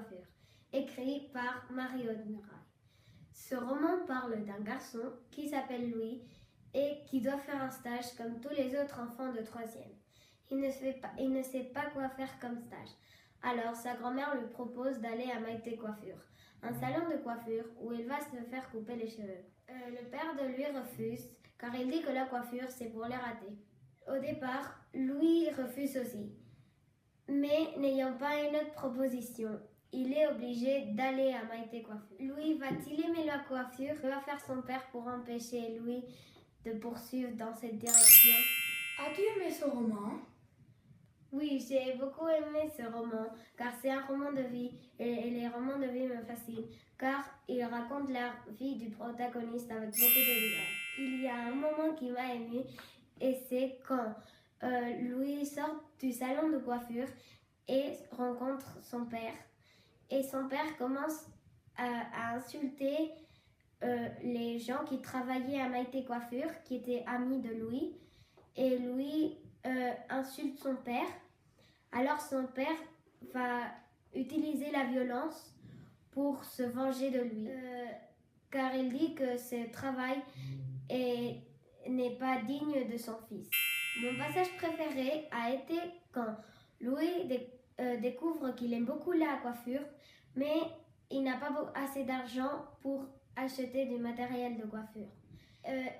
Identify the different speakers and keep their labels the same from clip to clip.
Speaker 1: coiffure, écrit par Marie-Aude Muraille. Ce roman parle d'un garçon qui s'appelle Louis et qui doit faire un stage comme tous les autres enfants de 3e. Il ne sait pas quoi faire comme stage. Alors sa grand-mère lui propose d'aller à Maïté Coiffure, un salon de coiffure où il va se faire couper les cheveux. Le père de lui refuse car il dit que la coiffure c'est pour les ratés. Au départ, Louis refuse aussi. Mais n'ayant pas une autre proposition, il est obligé d'aller à Maïté Coiffure. Louis va-t-il aimer la coiffure? Que va faire son père pour empêcher Louis de poursuivre dans cette direction?
Speaker 2: As-tu aimé ce roman?
Speaker 1: Oui, j'ai beaucoup aimé ce roman car c'est un roman de vie et les romans de vie me fascinent car ils racontent la vie du protagoniste avec beaucoup de vigueur. Il y a un moment qui m'a émue et c'est quand Louis sort du salon de coiffure et rencontre son père. Et son père commence à insulter les gens qui travaillaient à Maïté Coiffure, qui étaient amis de Louis. Et Louis insulte son père. Alors son père va utiliser la violence pour se venger de lui. Car il dit que ce travail n'est pas digne de son fils. Mon passage préféré a été quand Louis découvre qu'il aime beaucoup la coiffure, mais il n'a pas assez d'argent pour acheter du matériel de coiffure.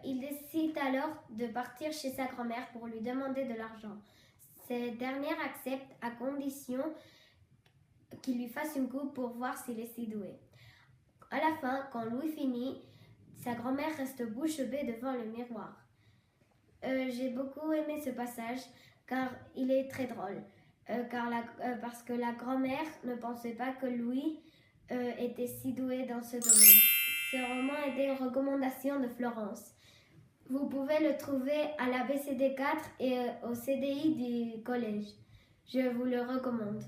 Speaker 1: Il décide alors de partir chez sa grand-mère pour lui demander de l'argent. Cette dernière accepte à condition qu'il lui fasse une coupe pour voir s'il est si doué. À la fin, quand Louis finit, sa grand-mère reste bouche bée devant le miroir. J'ai beaucoup aimé ce passage car il est très drôle. Parce que la grand-mère ne pensait pas que Louis était si doué dans ce domaine. Ce roman est une recommandation de Florence. Vous pouvez le trouver à la BCD 4 et au CDI du collège. Je vous le recommande.